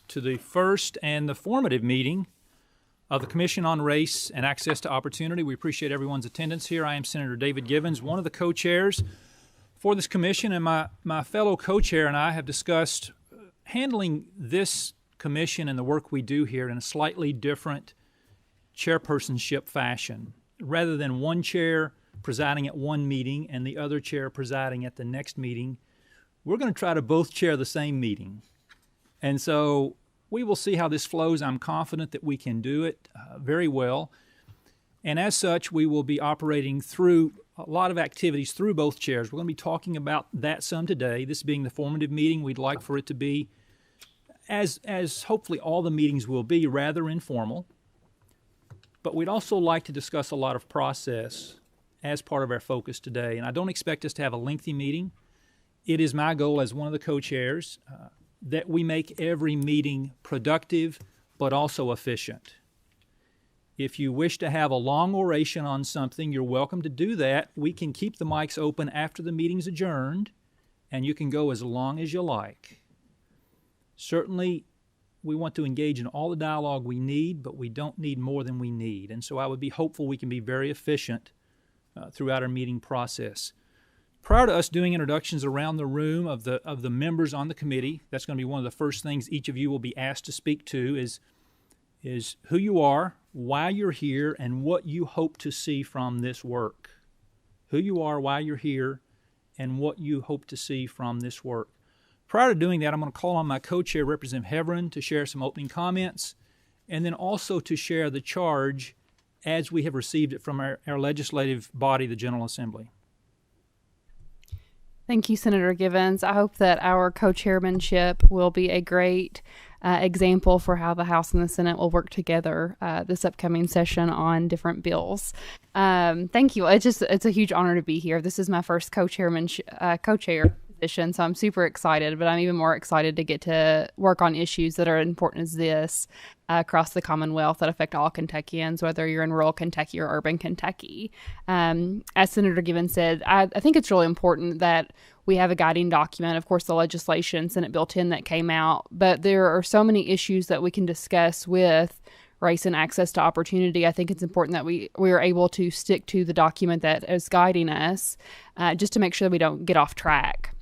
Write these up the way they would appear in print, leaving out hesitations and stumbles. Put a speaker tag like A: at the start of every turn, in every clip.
A: to the first and the formative meeting of the Commission on Race and Access to Opportunity. We appreciate everyone's attendance here. I am Senator David Givens, one of the co-chairs for this commission, and my fellow co-chair and I have discussed handling this commission and the work we do here in a slightly different chairpersonship fashion. Rather than one chair presiding at one meeting and the other chair presiding at the next meeting, we're going to try to both chair the same meeting. And so we will see how this flows. I'm confident that we can do it very well. And as such, we will be operating through a lot of activities through both chairs. We're going to be talking about that some today. This being the formative meeting, we'd like for it to be, as hopefully all the meetings will be, rather informal. But we'd also like to discuss a lot of process as part of our focus today. And I don't expect us to have a lengthy meeting. It is my goal as one of the co-chairs that we make every meeting productive but also efficient. If you wish to have a long oration on something, you're welcome to do that. We can keep the mics open after the meeting's adjourned, and you can go as long as you like. Certainly, we want to engage in all the dialogue we need, but we don't need more than we need. And so I would be hopeful we can be very efficient throughout our meeting process. Prior to us doing introductions around the room of the members on the committee, that's going to be one of the first things each of you will be asked to speak to is who you are, why you're here, and what you hope to see from this work. Who you are, why you're here, and what you hope to see from this work. Prior to doing that, I'm going to call on my co-chair, Representative Heverin, to share some opening comments, and then also to share the charge as we have received it from our legislative body, the General Assembly.
B: Thank you, Senator Givens. I hope that our co-chairmanship will be a great example for how the House and the Senate will work together this upcoming session on different bills. Thank you. It's a huge honor to be here. This is my first co-chair position, so I'm super excited, but I'm even more excited to get to work on issues that are important as this across the Commonwealth that affect all Kentuckians, whether you're in rural Kentucky or urban Kentucky. As Senator Givens said, I think it's really important that we have a guiding document, of course, the legislation, Senate Bill 10 that came out, but there are so many issues that we can discuss with race and access to opportunity. I think it's important that we are able to stick to the document that is guiding us just to make sure that we don't get off track.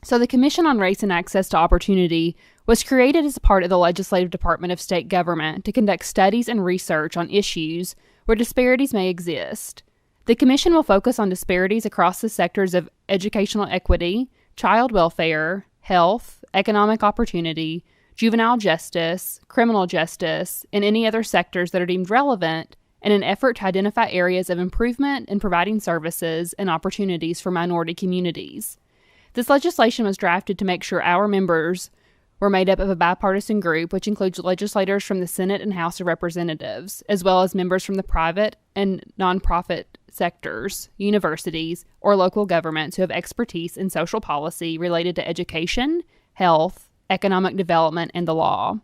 B: So the Commission on Race and Access to Opportunity was created as a part of the Legislative Department of State Government to conduct studies and research on issues where disparities may exist. The Commission will focus on disparities across the sectors of educational equity, child welfare, health, economic opportunity, juvenile justice, criminal justice, and any other sectors that are deemed relevant in an effort to identify areas of improvement in providing services and opportunities for minority communities. This legislation was drafted to make sure our members were made up of a bipartisan group, which includes legislators from the Senate and House of Representatives, as well as members from the private and nonprofit sectors, universities, or local governments who have expertise in social policy related to education, health, economic development, and the law.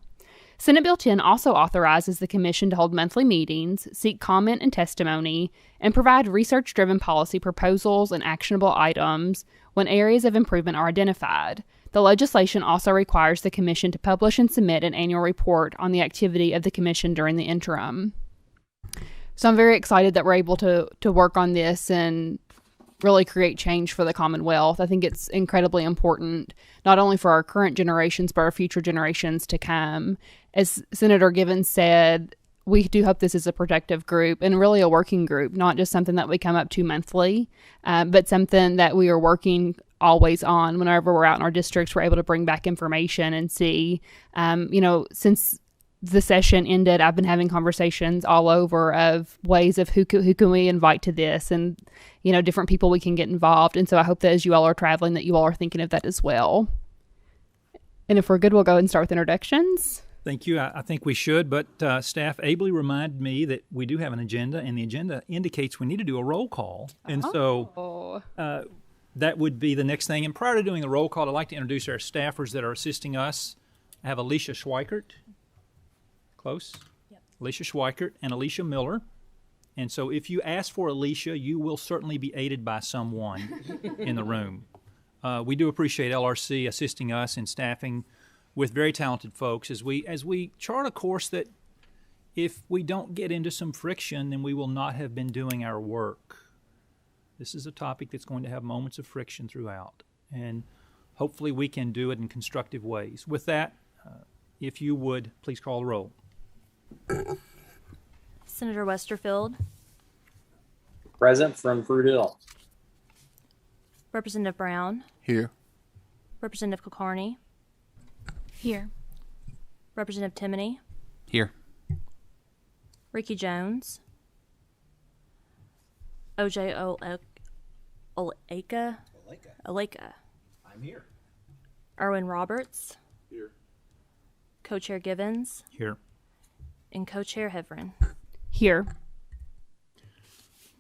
B: Senate Bill 10 also authorizes the Commission to hold monthly meetings, seek comment and testimony, and provide research-driven policy proposals and actionable items when areas of improvement are identified. The legislation also requires the Commission to publish and submit an annual report on the activity of the Commission during the interim. So I'm very excited that we're able to work on this and really create change for the Commonwealth. I think it's incredibly important, not only for our current generations, but our future generations to come. As Senator Givens said, we do hope this is a productive group and really a working group, not just something that we come up to monthly, but something that we are working always on. Whenever we're out in our districts, we're able to bring back information and see, since the session ended, I've been having conversations all over of ways of who can we invite to this and, different people we can get involved. And so I hope that as you all are traveling, that you all are thinking of that as well. And if we're good, we'll go ahead and start with introductions.
A: Thank you. I think we should, but staff ably reminded me that we do have an agenda, and the agenda indicates we need to do a roll call. And so that would be the next thing. And prior to doing the roll call, I'd like to introduce our staffers that are assisting us. I have Alicia Schweikert. Close? Yep. Alicia Schweikert and Alicia Miller. And so if you ask for Alicia, you will certainly be aided by someone in the room. We do appreciate LRC assisting us in staffing with very talented folks as we chart a course that, if we don't get into some friction, then we will not have been doing our work. This is a topic that's going to have moments of friction throughout, and hopefully we can do it in constructive ways. With that, if you would, please call the roll.
C: Senator Westerfield,
D: Present from Fruit Hill.
C: Representative Brown,
E: Here.
C: Representative Kulkarni,
B: Here.
C: Representative Timoney,
E: Here.
C: Ricky Jones, OJ Oleka.
D: I'm here.
C: Erwin Roberts,
E: Here.
C: Co-Chair Givens,
A: Here.
C: and Co-Chair Heverin.
B: Here.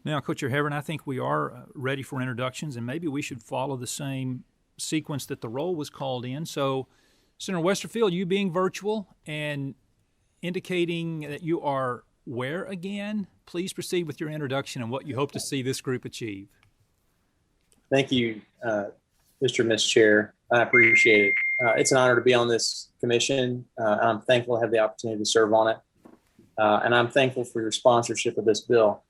A: Now, Co-Chair Heverin, I think we are ready for introductions, and maybe we should follow the same sequence that the roll was called in. So, Senator Westerfield, you being virtual and indicating that you are where again, please proceed with your introduction and what you hope to see this group achieve.
D: Thank you, Mr. and Ms. Chair. I appreciate it. It's an honor to be on this commission. I'm thankful to have the opportunity to serve on it. And I'm thankful for your sponsorship of this bill.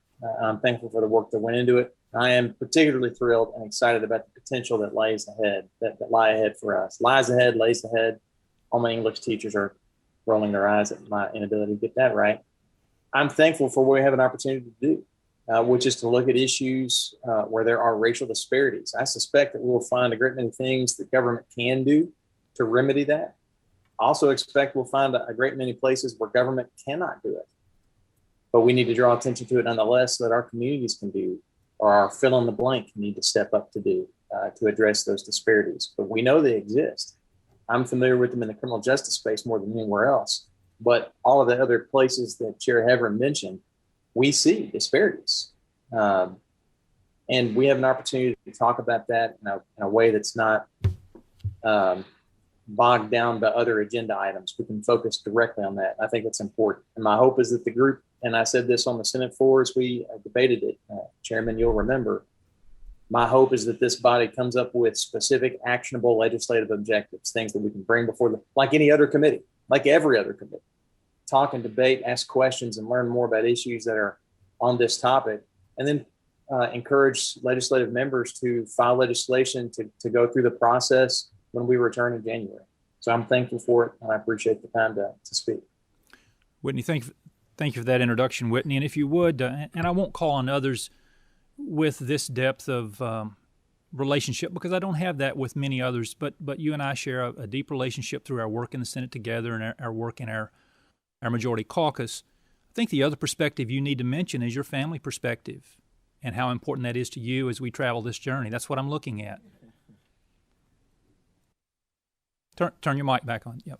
D: I'm thankful for the work that went into it. I am particularly thrilled and excited about the potential that lies ahead for us. Lies ahead, lays ahead. All my English teachers are rolling their eyes at my inability to get that right. I'm thankful for what we have an opportunity to do, which is to look at issues where there are racial disparities. I suspect that we will find a great many things that government can do to remedy that. I also expect we'll find a great many places where government cannot do it. But we need to draw attention to it nonetheless so that our communities can do, or our fill in the blank need to step up to do to address those disparities. But we know they exist. I'm familiar with them in the criminal justice space more than anywhere else. But all of the other places that Chair Heverin mentioned, we see disparities. And we have an opportunity to talk about that in a way that's not bogged down by other agenda items. We can focus directly on that. I think it's important. And my hope is that the group, and I said this on the Senate floor as we debated it, Chairman, you'll remember, my hope is that this body comes up with specific, actionable legislative objectives, things that we can bring before like any other committee, like every other committee. Talk and debate, ask questions, and learn more about issues that are on this topic, and then encourage legislative members to file legislation to go through the process when we return in January. So I'm thankful for it, and I appreciate the time to speak.
A: Whitney, thank you for that introduction, Whitney. And if you would, and I won't call on others with this depth of relationship, because I don't have that with many others, but you and I share a deep relationship through our work in the Senate together and our work in our majority caucus. I think the other perspective you need to mention is your family perspective and how important that is to you as we travel this journey. That's what I'm looking at. Turn your mic back on. Yep.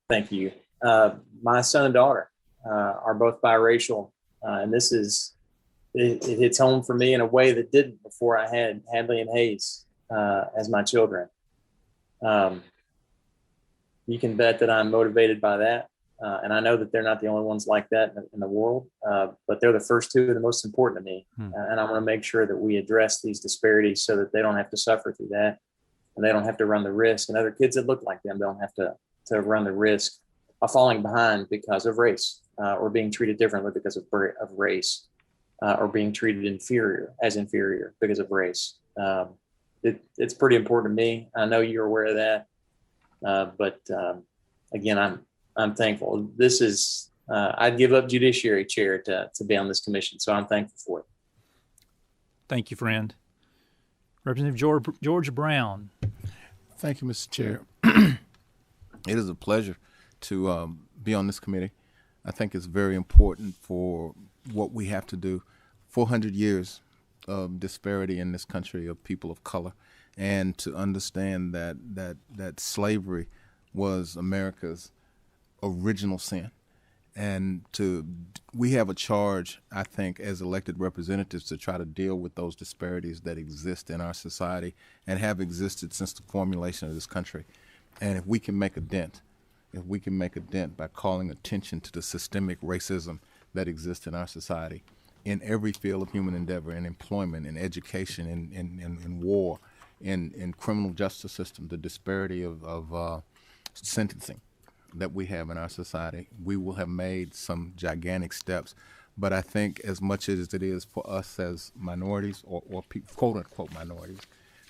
D: Thank you. My son and daughter are both biracial, and it hits home for me in a way that didn't before I had Hadley and Hayes as my children. You can bet that I'm motivated by that. And I know that they're not the only ones like that in the world, but they're the first two and the most important to me. And I want to make sure that we address these disparities so that they don't have to suffer through that, and they don't have to run the risk. And other kids that look like them don't have to run the risk of falling behind because of race, or being treated differently because of race, or being treated inferior because of race. It's pretty important to me. I know you're aware of that. But again, I'm thankful. This is I'd give up judiciary chair to be on this commission, so I'm thankful for it.
A: Thank you, friend. Representative George Brown.
E: Thank you, Mr. Chair. It is a pleasure to be on this committee. I think it's very important for what we have to do. 400 years of disparity in this country of people of color, and to understand that slavery was America's original sin. And we have a charge, I think, as elected representatives to try to deal with those disparities that exist in our society and have existed since the formulation of this country. And if we can make a dent by calling attention to the systemic racism that exists in our society, in every field of human endeavor, in employment, in education, in war, in criminal justice system, the disparity of sentencing that we have in our society, we will have made some gigantic steps. But I think as much as it is for us as minorities or quote unquote minorities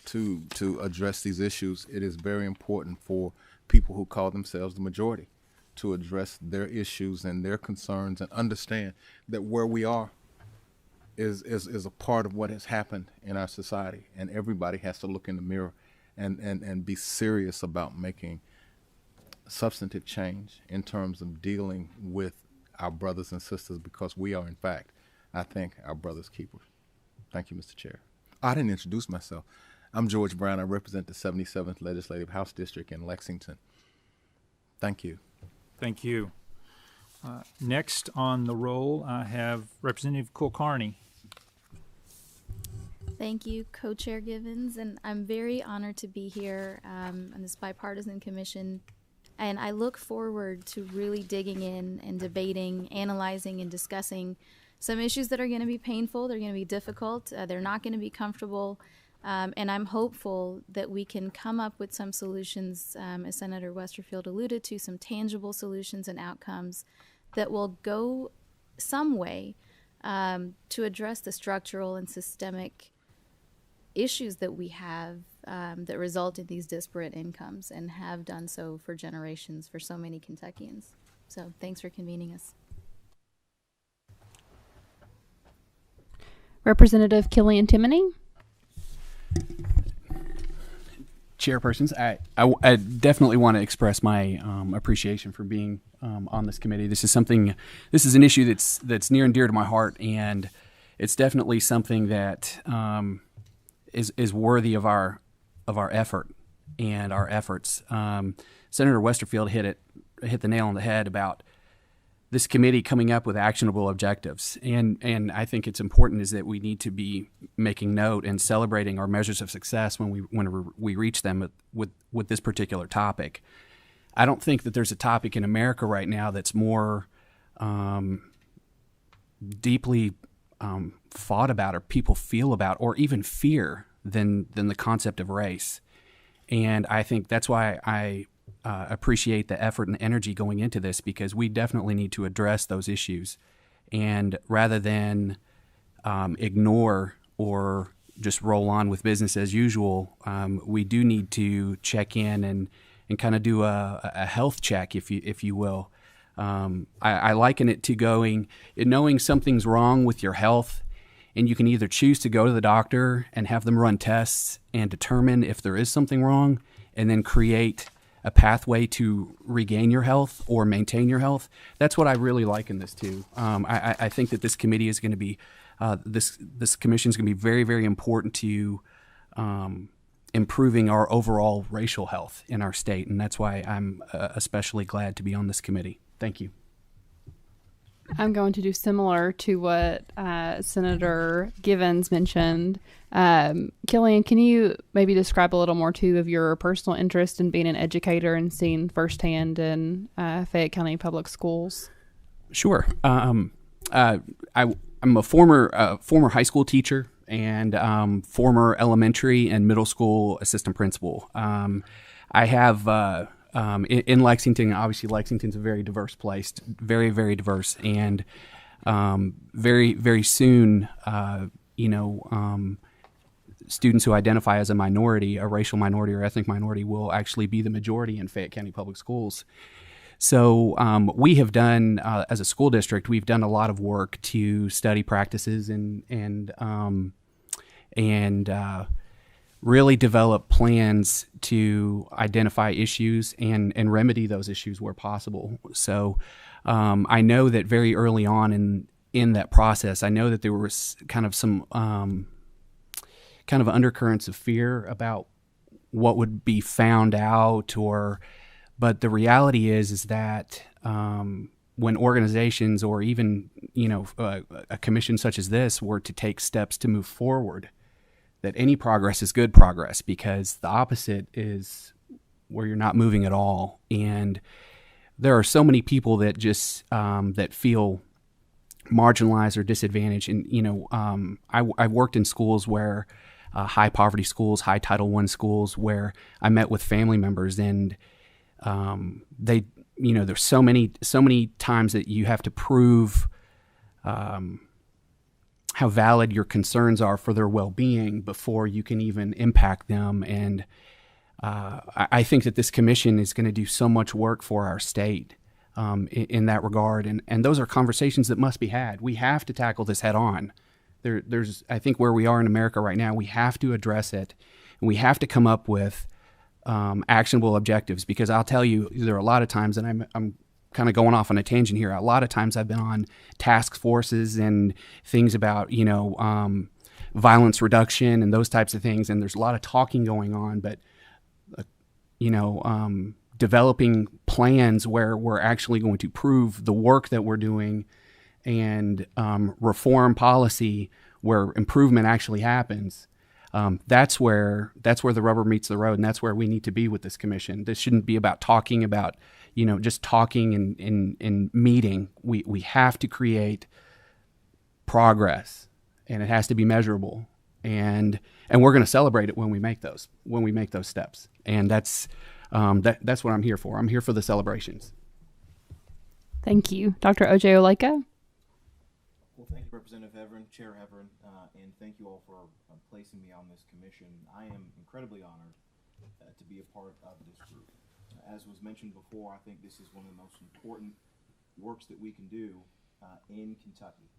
E: to address these issues, it is very important for people who call themselves the majority to address their issues and their concerns and understand that where we are is a part of what has happened in our society, and everybody has to look in the mirror and be serious about making substantive change in terms of dealing with our brothers and sisters, because we are, in fact, I think, our brothers' keepers. Thank you, Mr. Chair. I didn't introduce myself. I'm George Brown. I represent the 77th Legislative House District in Lexington. Thank you.
A: Thank you. Next on the roll, I have Representative Kulkarni.
F: Thank you, Co-Chair Givens, and I'm very honored to be here on this bipartisan commission, and I look forward to really digging in and debating, analyzing, and discussing some issues that are going to be painful, they're going to be difficult, they're not going to be comfortable, and I'm hopeful that we can come up with some solutions, as Senator Westerfield alluded to, some tangible solutions and outcomes that will go some way to address the structural and systemic issues that we have that result in these disparate incomes and have done so for generations for so many Kentuckians. So thanks for convening us.
B: Representative Killian Timoney.
G: Chairpersons, I definitely want to express my appreciation for being on this committee. This is an issue that's near and dear to my heart, and it's definitely something that is worthy of our effort and our efforts. Senator Westerfield hit the nail on the head about this committee coming up with actionable objectives, and I think it's important is that we need to be making note and celebrating our measures of success when we reach them with this particular topic. I don't think that there's a topic in America right now that's more deeply fought about or people feel about or even fear than the concept of race. And I think that's why I appreciate the effort and energy going into this, because we definitely need to address those issues. And rather than ignore or just roll on with business as usual, we do need to check in and kind of do a health check, if you will. I liken it to knowing something's wrong with your health, and you can either choose to go to the doctor and have them run tests and determine if there is something wrong and then create a pathway to regain your health or maintain your health. That's what I really liken this to. I think that this committee is going to be, this commission is going to be very, very important to improving our overall racial health in our state, and that's why I'm especially glad to be on this committee. Thank you.
B: I'm going to do similar to what Senator Givens mentioned. Killian, can you maybe describe a little more, too, of your personal interest in being an educator and seeing firsthand in Fayette County Public Schools? Sure.
G: I'm a former high school teacher and former elementary and middle school assistant principal. I have... in Lexington, obviously Lexington's a very diverse place, very, very diverse, and very, very soon, students who identify as a minority, a racial minority or ethnic minority, will actually be the majority in Fayette County Public Schools. So we have done, as a school district, we've done a lot of work to study practices and really develop plans to identify issues and remedy those issues where possible. So I know that very early on in that process, I know that there was kind of some kind of undercurrents of fear about what would be found out, but the reality is that when organizations or even a commission such as this were to take steps to move forward, that any progress is good progress, because the opposite is where you're not moving at all. And there are so many people that just that feel marginalized or disadvantaged. And I've worked in schools where high poverty schools, high Title I schools, where I met with family members, and they, there's so many times that you have to prove how valid your concerns are for their well-being before you can even impact them. And I think that this commission is going to do so much work for our state in that regard. And those are conversations that must be had. We have to tackle this head on. There's, I think, where we are in America right now, we have to address it, and we have to come up with actionable objectives. Because I'll tell you, there are a lot of times, and I'm kind of going off on a tangent here. A lot of times I've been on task forces and things about, violence reduction and those types of things. And there's a lot of talking going on, but, developing plans where we're actually going to prove the work that we're doing, and reform policy where improvement actually happens. That's where the rubber meets the road, and that's where we need to be with this commission. This shouldn't be about talking about, just talking and meeting. We have to create progress, and it has to be measurable. And we're going to celebrate it when we make those steps. And that's what I'm here for. I'm here for the celebrations.
B: Thank you. Dr. O.J. Oleka?
H: Well, thank you, Representative Heverin, Chair Heverin, and thank you all for placing me on this commission. I am incredibly honored to be a part of this group. As was mentioned before, I think this is one of the most important works that we can do in Kentucky.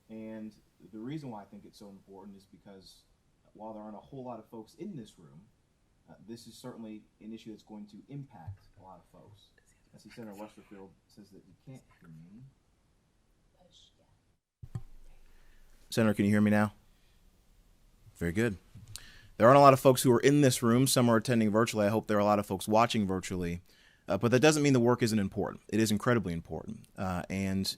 H: And the reason why I think it's so important is because while there aren't a whole lot of folks in this room, this is certainly an issue that's going to impact a lot of folks. I see Senator Westerfield says that you can't hear me. Senator, can you hear me now? Very good. There aren't a lot of folks who are in this room. Some are attending virtually. I hope there are a lot of folks watching virtually. But that doesn't mean the work isn't important. It is incredibly important. And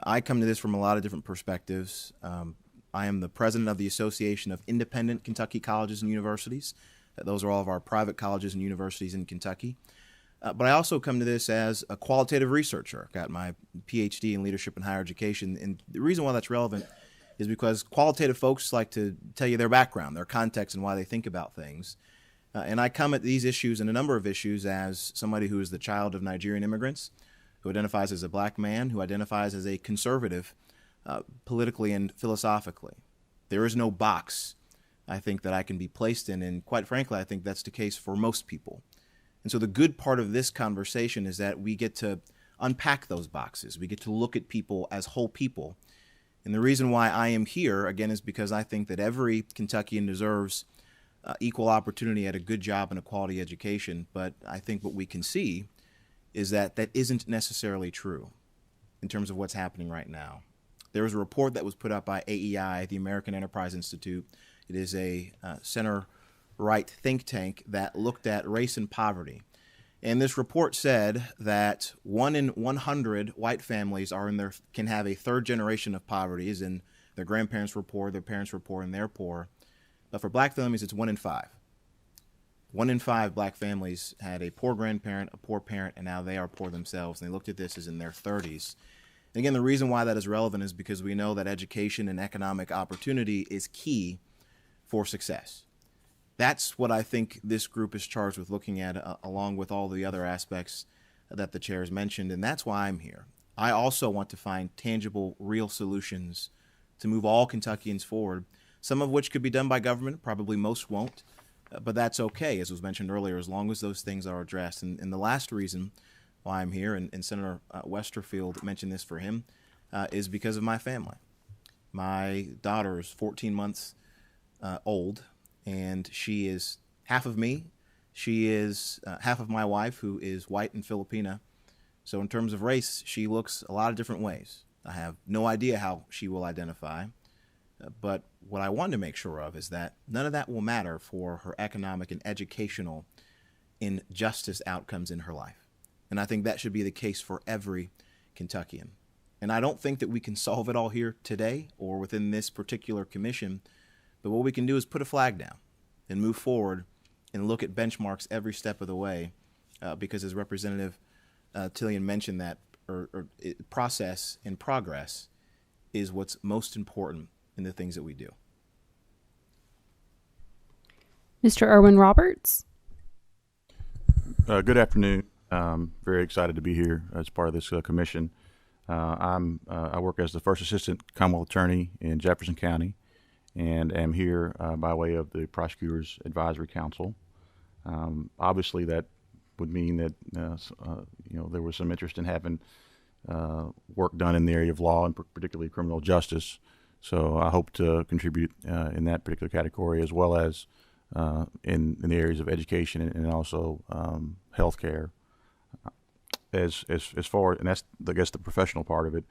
H: I come to this from a lot of different perspectives. I am the president of the Association of Independent Kentucky Colleges and Universities. Those are all of our private colleges and universities in Kentucky. But I also come to this as a qualitative researcher. Got my PhD in leadership and higher education. And the reason why that's relevant is because qualitative folks like to tell you their background, their context, and why they think about things. And I come at these issues and a number of issues as somebody who is the child of Nigerian immigrants, who identifies as a black man, who identifies as a conservative politically and philosophically. There is no box, I think, that I can be placed in, and quite frankly, I think that's the case for most people. And so the good part of this conversation is that we get to unpack those boxes. We get to look at people as whole people. And the reason why I am here, again, is because I think that every Kentuckian deserves equal opportunity at a good job and a quality education. But I think what we can see is that that isn't necessarily true in terms of what's happening right now. There was a report that was put out by AEI, the American Enterprise Institute. It is a center-right think tank that looked at race and poverty. And this report said that 1 in 100 white families can have a third generation of poverty, as in their grandparents were poor, their parents were poor, and they're poor. But for black families, it's 1 in 5. 1 in 5 black families had a poor grandparent, a poor parent, and now they are poor themselves. And they looked at this as in their 30s. And again, the reason why that is relevant is because we know that education and economic opportunity is key for success. That's what I think this group is charged with looking at, along with all the other aspects that the chair has mentioned, and that's why I'm here. I also want to find tangible, real solutions to move all Kentuckians forward, some of which could be done by government, probably most won't, but that's okay, as was mentioned earlier, as long as those things are addressed. And the last reason why I'm here, and Senator Westerfield mentioned this for him, is because of my family. My daughter is 14 months old, and she is half of me. She is half of my wife, who is white and Filipina. So in terms of race, she looks a lot of different ways. I have no idea how she will identify. But what I want to make sure of is that none of that will matter for her economic and educational injustice outcomes in her life. And I think that should be the case for every Kentuckian. And I don't think that we can solve it all here today or within this particular commission. But what we can do is put a flag down and move forward and look at benchmarks every step of the way, because as Representative Tillian mentioned, that process and progress is what's most important in the things that we do.
B: Mr. Erwin Roberts.
I: Good afternoon. Very excited to be here as part of this commission. I work as the first assistant Commonwealth attorney in Jefferson County, and am here by way of the Prosecutors Advisory Council. Obviously, that would mean that there was some interest in having work done in the area of law and particularly criminal justice. So I hope to contribute in that particular category, as well as in the areas of education and also healthcare. As far, and that's, I guess, the professional part of it.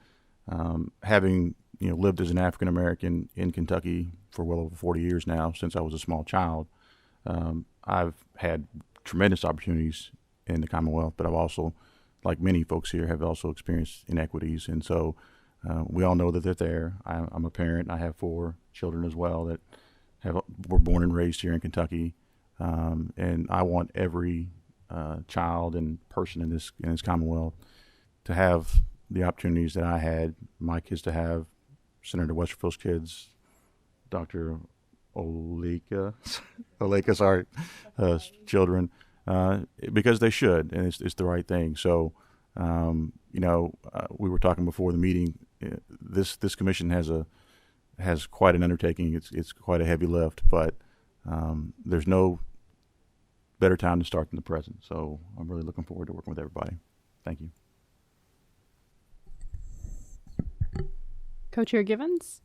I: Having lived as an African American in Kentucky for well over 40 years now, since I was a small child, I've had tremendous opportunities in the Commonwealth, but I've also, like many folks here, have also experienced inequities, and so we all know that they're there. I'm a parent. I have 4 children as well that were born and raised here in Kentucky, and I want every child and person in this Commonwealth to have the opportunities that I had, my kids to have, Senator Westerfield's kids, Dr. Oleka, sorry, children, because they should, and it's the right thing. So, we were talking before the meeting. This commission has quite an undertaking. It's quite a heavy lift, but there's no better time to start than the present. So I'm really looking forward to working with everybody. Thank you.
B: Co-Chair Givens.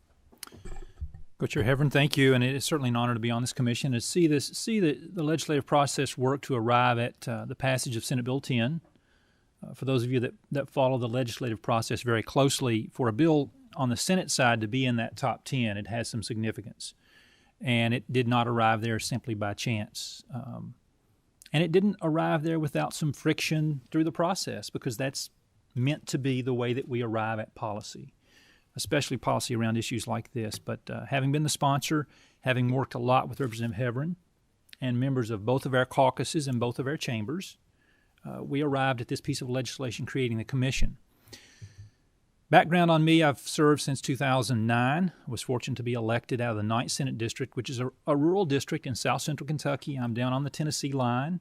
A: Co-Chair Hevron, thank you, and it is certainly an honor to be on this commission and see the legislative process work to arrive at the passage of Senate Bill 10. For those of you that follow the legislative process very closely, for a bill on the Senate side to be in that top 10, it has some significance. And it did not arrive there simply by chance. And it didn't arrive there without some friction through the process, because that's meant to be the way that we arrive at policy, especially policy around issues like this. But having been the sponsor, having worked a lot with Representative Hevron and members of both of our caucuses and both of our chambers, we arrived at this piece of legislation creating the commission. Background on me, I've served since 2009. I was fortunate to be elected out of the 9th Senate District, which is a rural district in south central Kentucky. I'm down on the Tennessee line.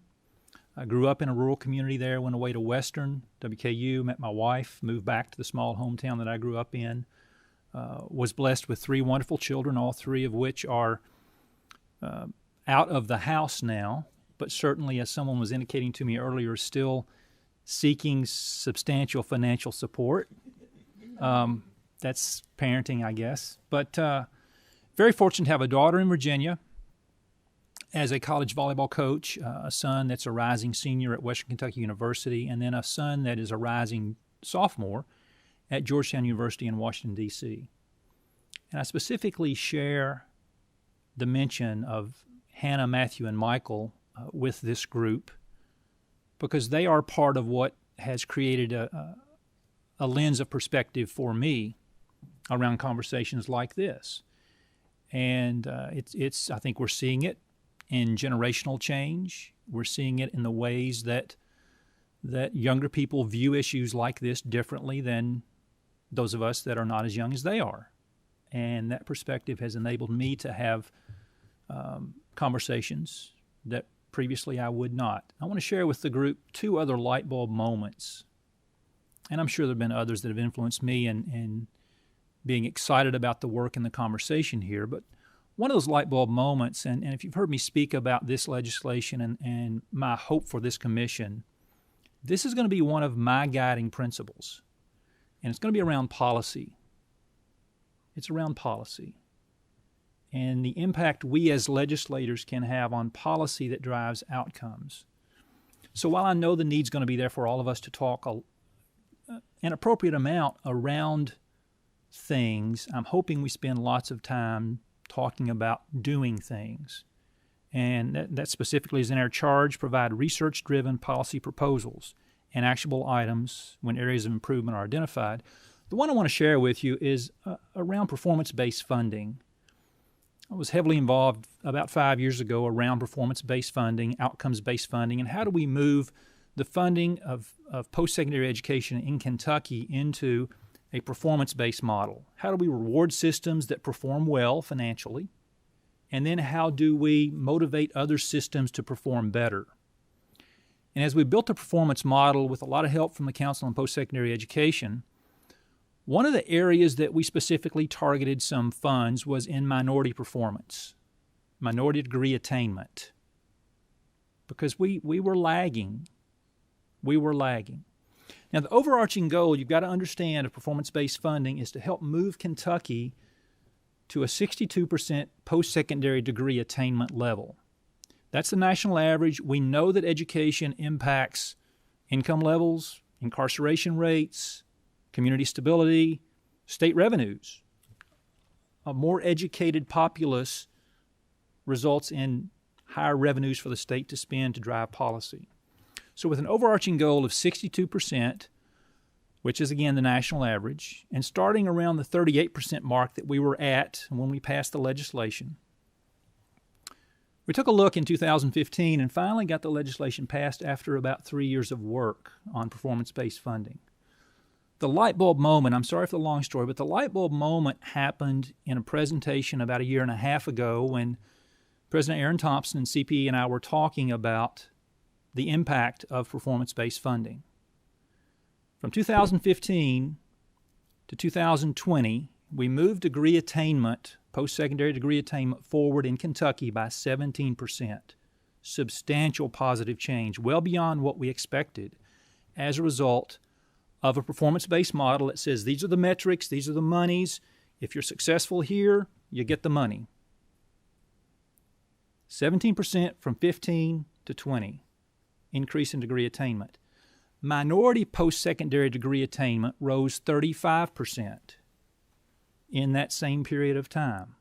A: I grew up in a rural community there, went away to Western, WKU, met my wife, moved back to the small hometown that I grew up in. Was blessed with 3 wonderful children, all 3 of which are out of the house now, but certainly, as someone was indicating to me earlier, still seeking substantial financial support. That's parenting, I guess. But very fortunate to have a daughter in Virginia as a college volleyball coach, a son that's a rising senior at Western Kentucky University, and then a son that is a rising sophomore at Georgetown University in Washington, D.C. And I specifically share the mention of Hannah, Matthew, and Michael with this group because they are part of what has created a lens of perspective for me around conversations like this. And it's I think we're seeing it in generational change. We're seeing it in the ways that younger people view issues like this differently than those of us that are not as young as they are. And that perspective has enabled me to have conversations that previously I would not. I want to share with the group 2 other light bulb moments. And I'm sure there have been others that have influenced me in being excited about the work and the conversation here. But one of those light bulb moments, and if you've heard me speak about this legislation and my hope for this commission, this is going to be one of my guiding principles. And it's going to be around policy. It's around policy. And the impact we as legislators can have on policy that drives outcomes. So while I know the need's going to be there for all of us to talk an appropriate amount around things, I'm hoping we spend lots of time talking about doing things. And that specifically is in our charge, provide research-driven policy proposals and actionable items when areas of improvement are identified. The one I want to share with you is around performance-based funding. I was heavily involved about 5 years ago around performance-based funding, outcomes-based funding, and how do we move the funding of post-secondary education in Kentucky into a performance-based model? How do we reward systems that perform well financially and then how do we motivate other systems to perform better. And as we built a performance model with a lot of help from the Council on Post-Secondary Education, one of the areas that we specifically targeted some funds was in minority performance, minority degree attainment, because we were lagging. We were lagging. Now, the overarching goal, you've got to understand, of performance-based funding is to help move Kentucky to a 62% post-secondary degree attainment level. That's the national average. We know that education impacts income levels, incarceration rates, community stability, state revenues. A more educated populace results in higher revenues for the state to spend to drive policy. So with an overarching goal of 62%, which is again the national average, and starting around the 38% mark that we were at when we passed the legislation, we took a look in 2015 and finally got the legislation passed after about 3 years of work on performance-based funding. The light bulb moment, I'm sorry for the long story, but the light bulb moment happened in a presentation about a year and a half ago when President Aaron Thompson and CPE and I were talking about the impact of performance-based funding. From 2015 to 2020, we moved degree attainment, post-secondary degree attainment, forward in Kentucky by 17%. Substantial positive change, well beyond what we expected, as a result of a performance-based model that says these are the metrics, these are the monies. If you're successful here, you get the money. 17% from 15 to 20, increase in degree attainment. Minority post-secondary degree attainment rose 35% in that same period of time.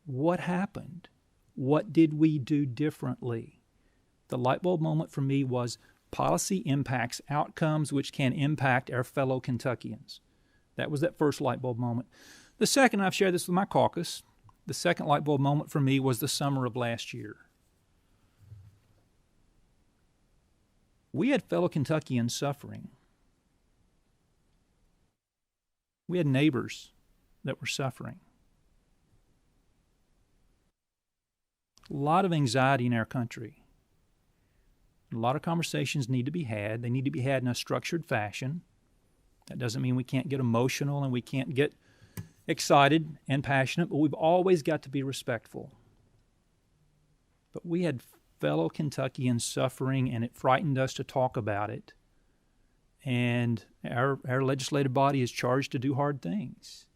A: What happened? What did we do differently? The light bulb moment for me was policy impacts outcomes which can impact our fellow Kentuckians. That was that first light bulb moment. The second, I've shared this with my caucus, the second light bulb moment for me was the summer of last year. We had fellow Kentuckians suffering. We had neighbors that were suffering. A lot of anxiety in our country. A lot of conversations need to be had. They need to be had in a structured fashion. That doesn't mean we can't get emotional and we can't get excited and passionate, but we've always got to be respectful. But we had fellow Kentuckians suffering, and it frightened us to talk about it. And our legislative body is charged to do hard things.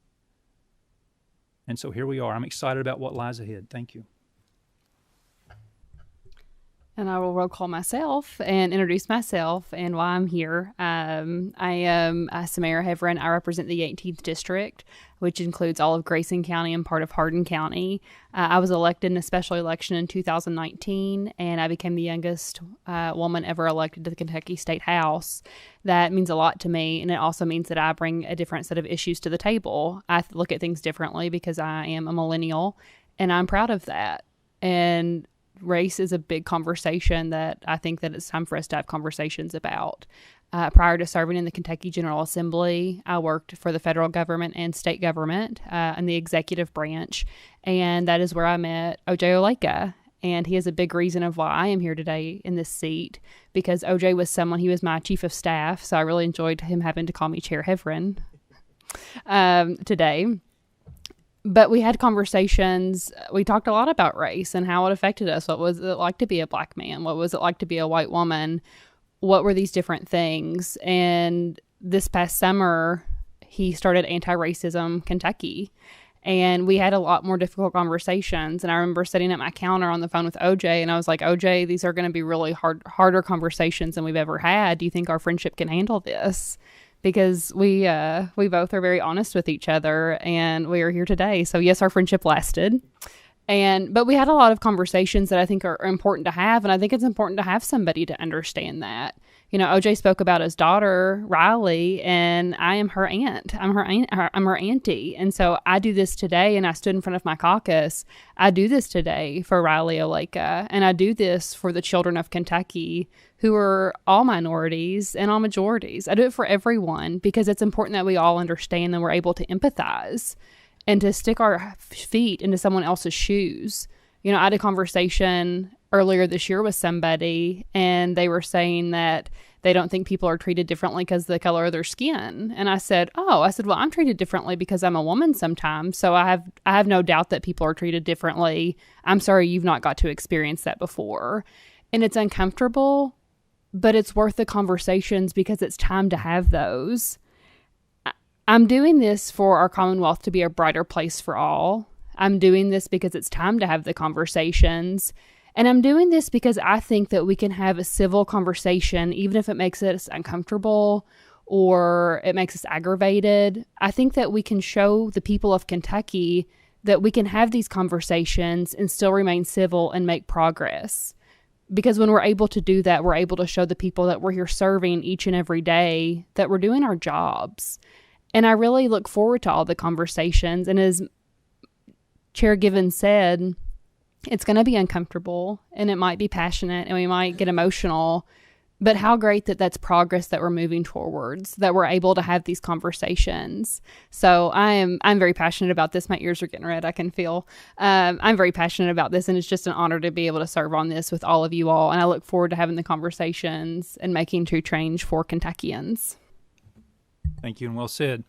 A: And so here we are. I'm excited about what lies ahead. Thank you.
B: And I will roll call myself and introduce myself and why I'm here. I am Samara Heverin. I represent the 18th District, which includes all of Grayson County and part of Hardin County. I was elected in a special election in 2019, and I became the youngest woman ever elected to the Kentucky State House. That means a lot to me, and it also means that I bring a different set of issues to the table. I look at things differently because I am a millennial, and I'm proud of that. And race is a big conversation that I think that it's time for us to have conversations about. Prior to serving in the Kentucky General Assembly, I worked for the federal government and state government in the executive branch, and that is where I met O.J. Oleka. And he is a big reason of why I am here today in this seat, because O.J. was he was my chief of staff, so I really enjoyed him having to call me Chair Heverin today. But we had conversations. We talked a lot about race and how it affected us. What was it like to be a black man? What was it like to be a white woman? What were these different things? And this past summer, he started Anti-Racism Kentucky. And we had a lot more difficult conversations. And I remember sitting at my counter on the phone with OJ, and I was like, OJ, these are going to be really harder conversations than we've ever had. Do you think our friendship can handle this? Because we both are very honest with each other, and we are here today. So yes, our friendship lasted. But we had a lot of conversations that I think are important to have, and I think it's important to have somebody to understand that. You know, OJ spoke about his daughter, Riley, and I am her aunt. I'm her auntie. And so I do this today, and I stood in front of my caucus. I do this today for Riley Oleka, and I do this for the children of Kentucky who are all minorities and all majorities. I do it for everyone because it's important that we all understand and we're able to empathize. and to stick our feet into someone else's shoes. You know, I had a conversation earlier this year with somebody, and they were saying that they don't think people are treated differently because of the color of their skin. And I said, well, I'm treated differently because I'm a woman sometimes. So I have no doubt that people are treated differently. I'm sorry you've not got to experience that before. And it's uncomfortable, but it's worth the conversations because it's time to have those. I'm doing this for our Commonwealth to be a brighter place for all. I'm doing this because it's time to have the conversations. And I'm doing this because I think that we can have a civil conversation, even if it makes us uncomfortable or it makes us aggravated. I think that we can show the people of Kentucky that we can have these conversations and still remain civil and make progress. Because when we're able to do that, we're able to show the people that we're here serving each and every day that we're doing our jobs. And I really look forward to all the conversations. And as Chair Givens said, it's going to be uncomfortable and it might be passionate and we might get emotional, but how great that that's progress that we're moving towards, that we're able to have these conversations. So I'm very passionate about this. My ears are getting red. I can feel. I'm very passionate about this, and it's just an honor to be able to serve on this with all of you all. And I look forward to having the conversations and making true change for Kentuckians.
A: Thank you, and well said.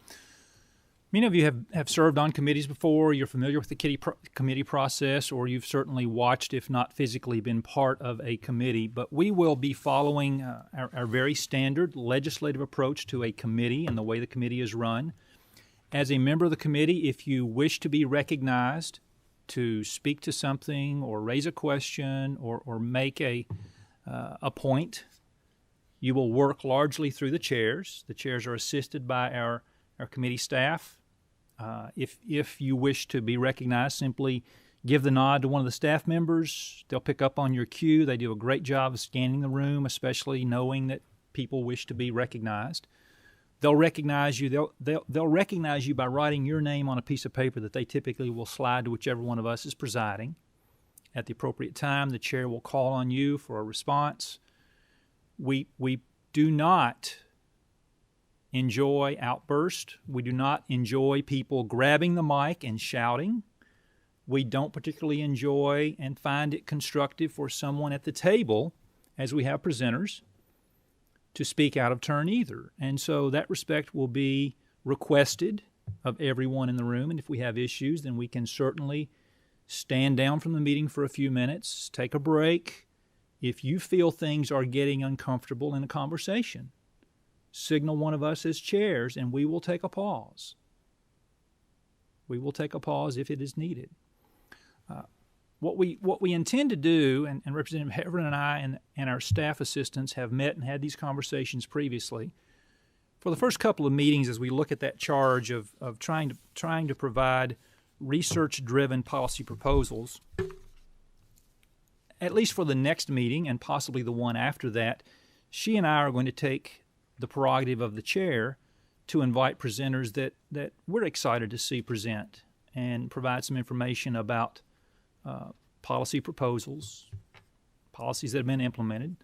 A: Many of you have served on committees before. You're familiar with the committee process, or you've certainly watched, if not physically, been part of a committee. But we will be following our very standard legislative approach to a committee and the way the committee is run. As a member of the committee, if you wish to be recognized to speak to something or raise a question or make a point, you will work largely through the chairs. The chairs are assisted by our committee staff. If you wish to be recognized, simply give the nod to one of the staff members. They'll pick up on your cue. They do a great job of scanning the room, especially knowing that people wish to be recognized. They'll recognize you. They'll recognize you by writing your name on a piece of paper that they typically will slide to whichever one of us is presiding. At the appropriate time, the chair will call on you for a response. We do not enjoy outbursts. We do not enjoy people grabbing the mic and shouting. We don't particularly enjoy and find it constructive for someone at the table, as we have presenters, to speak out of turn either. And so that respect will be requested of everyone in the room. And if we have issues, then we can certainly stand down from the meeting for a few minutes, take a break. If you feel things are getting uncomfortable in a conversation, signal one of us as chairs, and we will take a pause. We will take a pause if it is needed. What we intend to do, and Representative Heverin and I and our staff assistants have met and had these conversations previously. For the first couple of meetings, as we look at that charge of trying to provide research-driven policy proposals, at least for the next meeting and possibly the one after that, she and I are going to take the prerogative of the chair to invite presenters that we're excited to see present and provide some information about policy proposals, policies that have been implemented.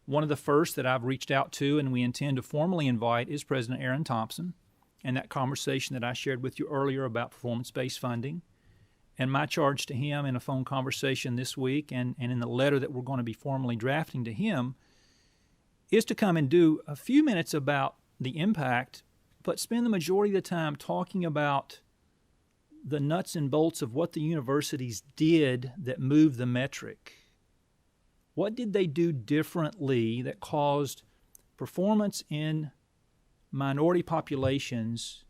A: One of the first that I've reached out to and we intend to formally invite is President Aaron Thompson, and that conversation that I shared with you earlier about performance-based funding. And my charge to him in a phone conversation this week and in the letter that we're going to be formally drafting to him is to come and do a few minutes about the impact, but spend the majority of the time talking about the nuts and bolts of what the universities did that moved the metric. What did they do differently that caused performance in minority populations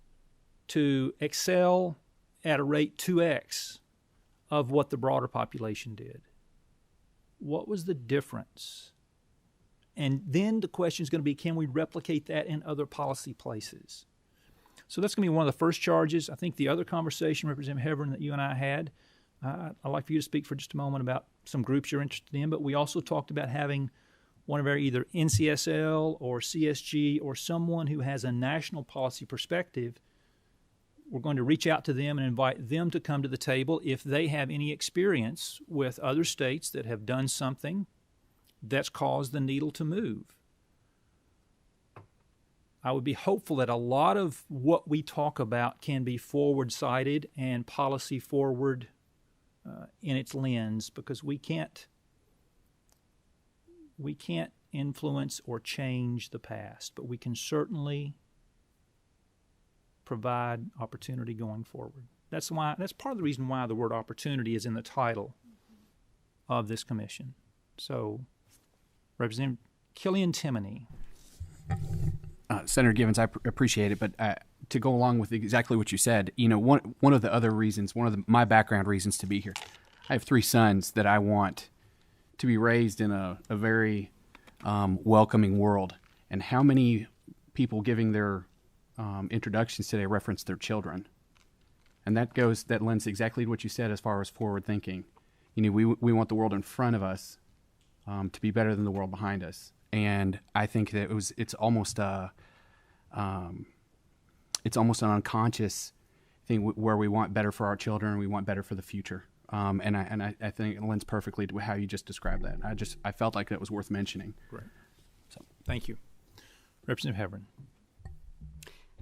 A: to excel at a rate 2x of what the broader population did? What was the difference? And then the question is going to be, can we replicate that in other policy places? So that's going to be one of the first charges. I think the other conversation, Representative Heverin, that you and I had, I'd like for you to speak for just a moment about some groups you're interested in, but we also talked about having one of our either NCSL or CSG or someone who has a national policy perspective. We're going to reach out to them and invite them to come to the table if they have any experience with other states that have done something that's caused the needle to move. I would be hopeful that a lot of what we talk about can be forward-sighted and policy-forward in its lens, because we can't influence or change the past, but we can certainly provide opportunity going forward. That's part of the reason why the word opportunity is in the title of this commission. So, Representative Killian Timoney.
G: Senator Givens, I appreciate it, but to go along with exactly what you said, one of the other reasons, my background reasons to be here, I have 3 sons that I want to be raised in a very welcoming world. And how many people giving their introductions today reference their children? And that lends exactly to what you said as far as forward thinking. We want the world in front of us to be better than the world behind us. And I think that it's almost an unconscious thing where we want better for our children and we want better for the future. And I think it lends perfectly to how you just described that. I felt like that was worth mentioning.
A: Great. So thank you. Representative Heverin.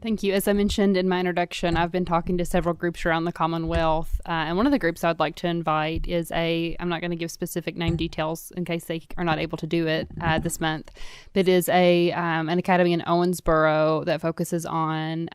B: Thank you. As I mentioned in my introduction, I've been talking to several groups around the Commonwealth, and one of the groups I would like to invite is I'm not going to give specific name details in case they are not able to do it this month, but is an academy in Owensboro that focuses on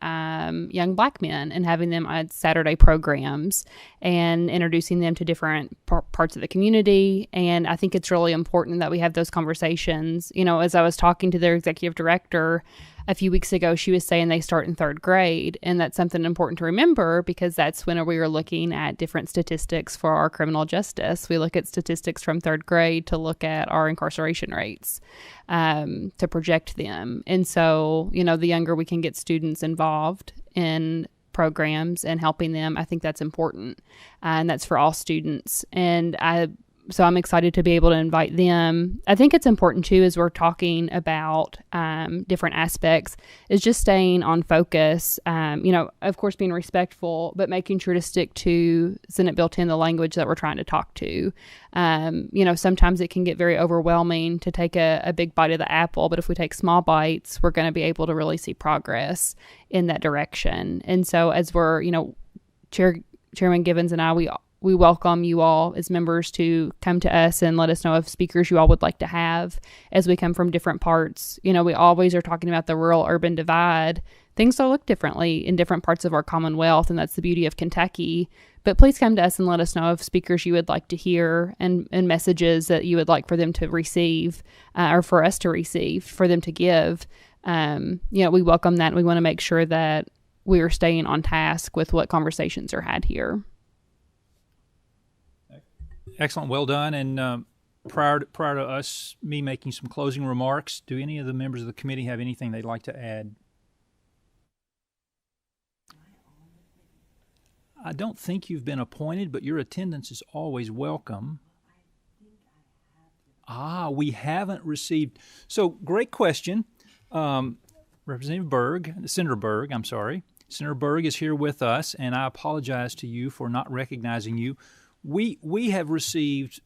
B: young Black men and having them on Saturday programs and introducing them to different parts of the community. And I think it's really important that we have those conversations. As I was talking to their executive director a few weeks ago, she was saying they start in 3rd grade, and that's something important to remember because that's when we are looking at different statistics for our criminal justice. We look at statistics from 3rd grade to look at our incarceration rates, to project them. And so, the younger we can get students involved in programs and helping them, I think that's important, and that's for all students. So I'm excited to be able to invite them. I think it's important, too, as we're talking about different aspects, is just staying on focus, of course, being respectful, but making sure to stick to Senate Bill 10, the language that we're trying to talk to. Sometimes it can get very overwhelming to take a big bite of the apple, but if we take small bites, we're going to be able to really see progress in that direction. And so as we're, Chairman Givens and I, we welcome you all as members to come to us and let us know of speakers you all would like to have as we come from different parts. We always are talking about the rural-urban divide. Things will look differently in different parts of our Commonwealth, and that's the beauty of Kentucky. But please come to us and let us know of speakers you would like to hear and messages that you would like for them to receive or for us to receive, for them to give. We welcome that, and we want to make sure that we are staying on task with what conversations are had here.
A: Excellent. Well done. And prior to me making some closing remarks, do any of the members of the committee have anything they'd like to add? I don't think you've been appointed, but your attendance is always welcome. We haven't received. So, great question. Representative Berg, Senator Berg, I'm sorry. Senator Berg is here with us, and I apologize to you for not recognizing you. We have received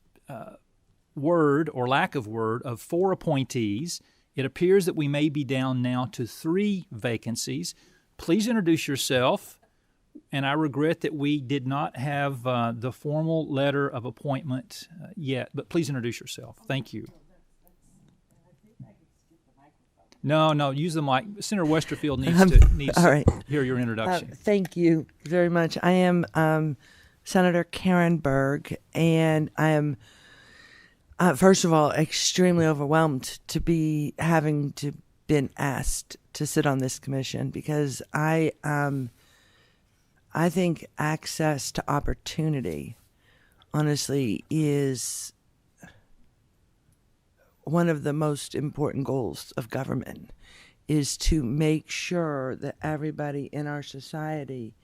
A: word or lack of word of 4 appointees. It appears that we may be down now to 3 vacancies. Please introduce yourself. And I regret that we did not have the formal letter of appointment yet, but please introduce yourself. Thank you. No, use the mic. Senator Westerfield needs to hear your introduction.
J: Thank you very much. I am Senator Karen Berg, and I am, first of all, extremely overwhelmed to be having to been asked to sit on this commission because I think access to opportunity, honestly, is one of the most important goals of government, is to make sure that everybody in our society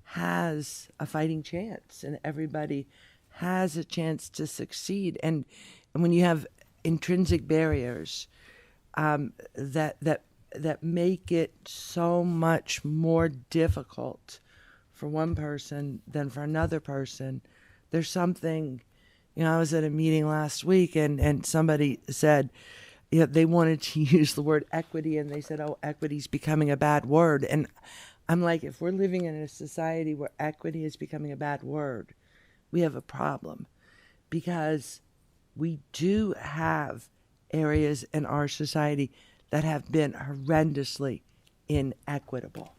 J: has a fighting chance and everybody has a chance to succeed. And when you have intrinsic barriers that make it so much more difficult for one person than for another person, there's something. I was at a meeting last week and somebody said, they wanted to use the word equity, and they said, oh, equity's becoming a bad word. And I'm like, if we're living in a society where equity is becoming a bad word, we have a problem, because we do have areas in our society that have been horrendously inequitable.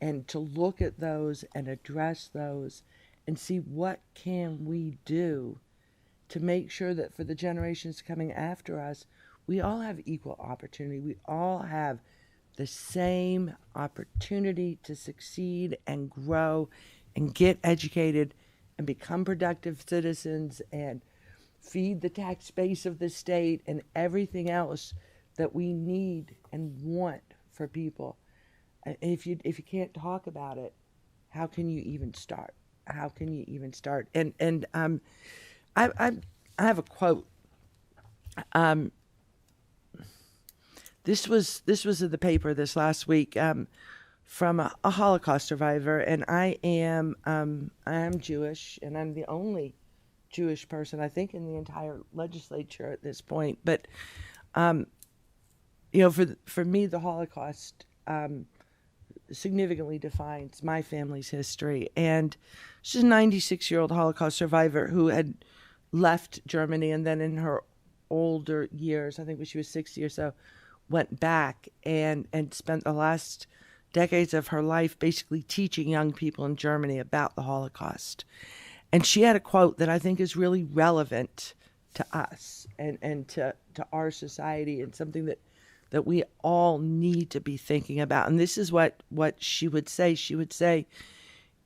J: And to look at those and address those and see what can we do to make sure that for the generations coming after us, we all have equal opportunity. We all have the same opportunity to succeed and grow and get educated and become productive citizens and feed the tax base of the state and everything else that we need and want for people. If you can't talk about it, how can you even start? How can you even start? And I have a quote. This was in the paper this last week from a Holocaust survivor, and I am Jewish, and I'm the only Jewish person I think in the entire legislature at this point. But for me, the Holocaust significantly defines my family's history. And she's a 96-year-old Holocaust survivor who had left Germany, and then in her older years, I think when she was 60 or so, went back and spent the last decades of her life basically teaching young people in Germany about the Holocaust. And she had a quote that I think is really relevant to us and to our society, and something that we all need to be thinking about. And this is what she would say. She would say,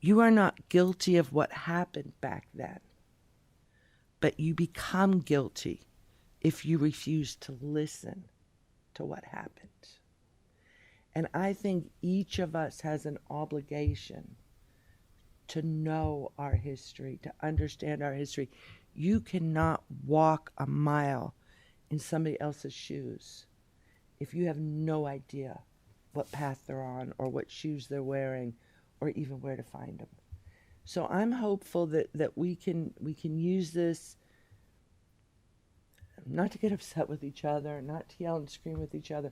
J: you are not guilty of what happened back then, but you become guilty if you refuse to listen to what happened. And I think each of us has an obligation to know our history, to understand our history. You cannot walk a mile in somebody else's shoes if you have no idea what path they're on or what shoes they're wearing or even where to find them. So I'm hopeful that we can use this not to get upset with each other, not to yell and scream with each other,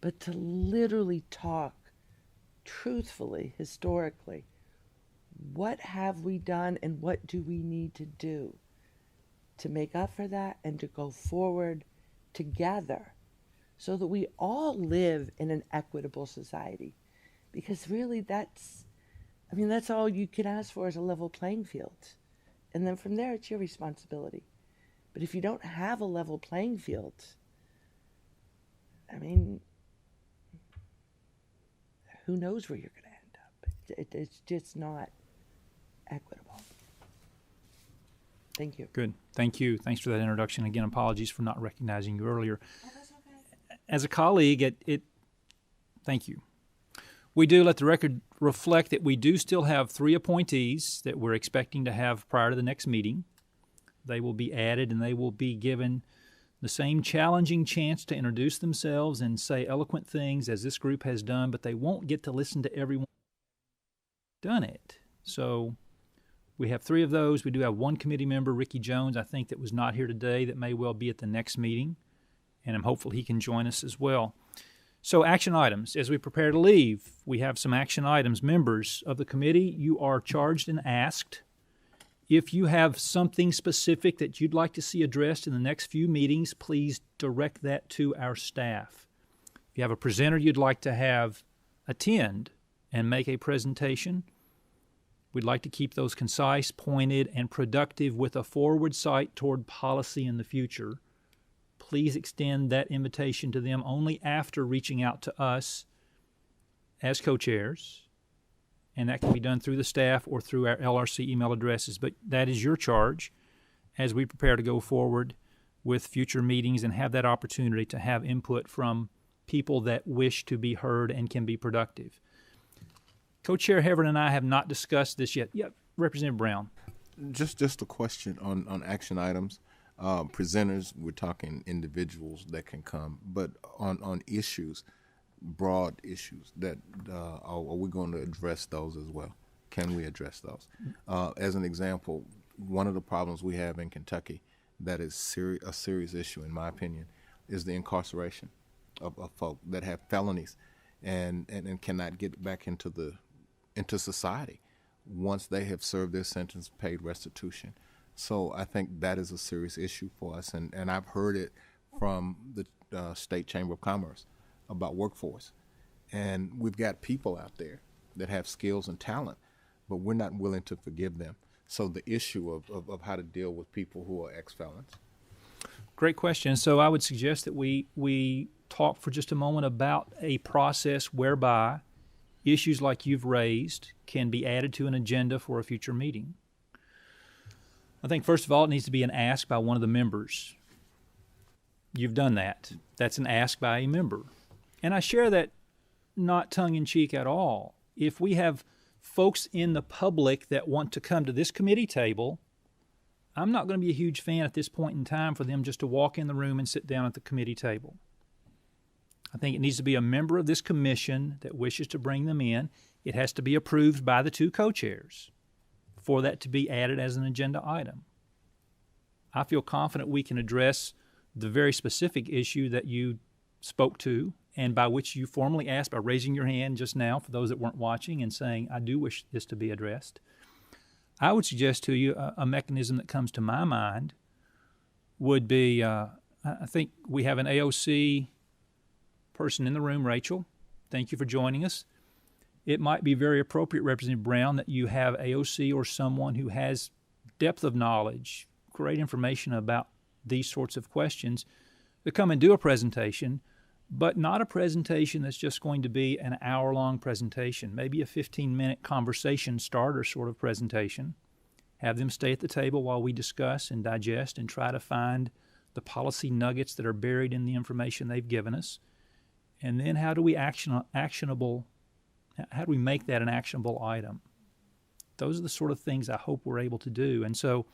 J: but to literally talk truthfully, historically. What have we done and what do we need to do to make up for that and to go forward together so that we all live in an equitable society? Because really that's all you can ask for is a level playing field. And then from there, it's your responsibility. But if you don't have a level playing field, who knows where you're going to end up? It's just not equitable. Thank you.
A: Good. Thank you. Thanks for that introduction. Again, apologies for not recognizing you earlier.
F: Oh, that's okay.
A: As a colleague, thank you. We do let the record reflect that we do still have 3 appointees that we're expecting to have prior to the next meeting. They will be added, and they will be given the same challenging chance to introduce themselves and say eloquent things as this group has done, but they won't get to listen to everyone who's done it. So we have 3 of those. We do have 1 committee member, Ricky Jones, I think, that was not here today, that may well be at the next meeting, and I'm hopeful he can join us as well. So action items. As we prepare to leave, we have some action items. Members of the committee, you are charged and asked, if you have something specific that you'd like to see addressed in the next few meetings, please direct that to our staff. If you have a presenter you'd like to have attend and make a presentation, we'd like to keep those concise, pointed, and productive with a forward sight toward policy in the future. Please extend that invitation to them only after reaching out to us as co-chairs, and that can be done through the staff or through our LRC email addresses. But that is your charge as we prepare to go forward with future meetings and have that opportunity to have input from people that wish to be heard and can be productive. Co-Chair Heverin and I have not discussed this yet. Yeah, Representative Brown.
E: Just a question on action items. Presenters, we're talking individuals that can come, but on issues, broad issues, that are we going to address those as well? Can we address those? As an example, one of the problems we have in Kentucky that is a serious issue, in my opinion, is the incarceration of folk that have felonies and cannot get back into society once they have served their sentence, paid restitution. So I think that is a serious issue for us, and I've heard it from the State Chamber of Commerce about workforce. And we've got people out there that have skills and talent, but we're not willing to forgive them. So the issue of how to deal with people who are ex-felons.
A: Great question. So I would suggest that we talk for just a moment about a process whereby issues like you've raised can be added to an agenda for a future meeting. I think, first of all, it needs to be an ask by one of the members. You've done that. That's an ask by a member. And I share that not tongue-in-cheek at all. If we have folks in the public that want to come to this committee table, I'm not going to be a huge fan at this point in time for them just to walk in the room and sit down at the committee table. I think it needs to be a member of this commission that wishes to bring them in. It has to be approved by the two co-chairs for that to be added as an agenda item. I feel confident we can address the very specific issue that you spoke to and by which you formally asked by raising your hand just now for those that weren't watching and saying, I do wish this to be addressed. I would suggest to you a mechanism that comes to my mind would be, I think we have an AOC person in the room, Rachel. Thank you for joining us. It might be very appropriate, Representative Brown, that you have AOC or someone who has depth of knowledge, great information about these sorts of questions, to come and do a presentation, but not a presentation that's just going to be an hour-long presentation, maybe a 15-minute conversation starter sort of presentation. Have them stay at the table while we discuss and digest and try to find the policy nuggets that are buried in the information they've given us. And then how do we make that an actionable item? Those are the sort of things I hope we're able to do. And so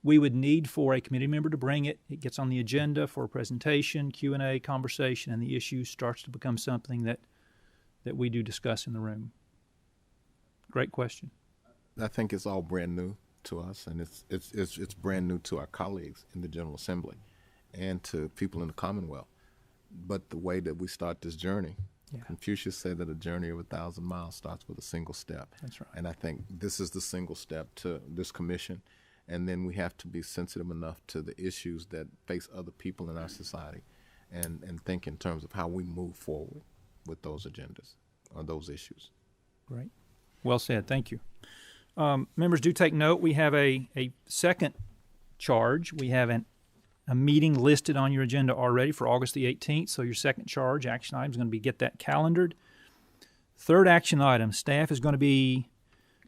A: we would need for a committee member to bring it. It gets on the agenda for a presentation, Q&A, conversation, and the issue starts to become something that we do discuss in the room. Great question.
E: I think it's all brand new to us, and it's brand new to our colleagues in the General Assembly and to people in the Commonwealth. But the way that we start this journey, Confucius said that a journey of 1,000 miles starts with a single step.
A: That's right.
E: And I think this is the single step to this commission. And then we have to be sensitive enough to the issues that face other people in our society and think in terms of how we move forward with those agendas or those issues.
A: Great. Well said. Thank you. Members, do take note. We have a second charge. We have a meeting listed on your agenda already for August the 18th. So your second charge, action item, is going to be get that calendared. Third action item, staff is going to be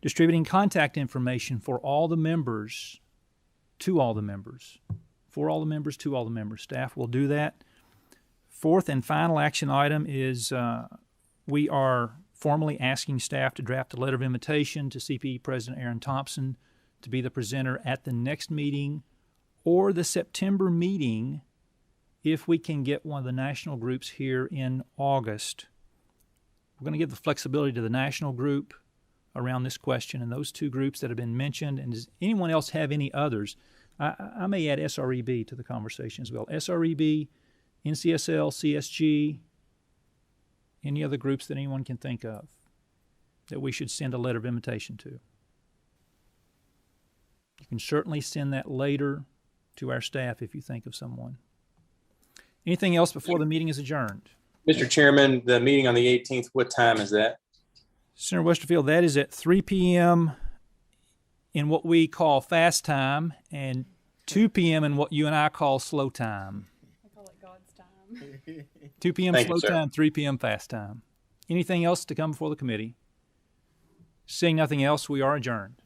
A: distributing contact information for all the members, to all the members. For all the members, to all the members. Staff will do that. Fourth and final action item is we are formally asking staff to draft a letter of invitation to CPE President Aaron Thompson to be the presenter at the next meeting or the September meeting if we can get one of the national groups here in August. We're going to give the flexibility to the national group around this question and those two groups that have been mentioned. And does anyone else have any others? I may add SREB to the conversation as well. SREB, NCSL, CSG, any other groups that anyone can think of that we should send a letter of invitation to. You can certainly send that later to our staff if you think of someone. Anything else before the meeting is adjourned?
D: Mr. Chairman, the meeting on the 18th, what time is that?
A: Senator Westerfield, that is at 3 p.m. in what we call fast time and 2 p.m. in what you and I call slow time.
B: I call it God's time.
A: 2 p.m.
D: Thank
A: slow
D: you, sir.
A: time, 3 p.m. fast time. Anything else to come before the committee? Seeing nothing else, we are adjourned.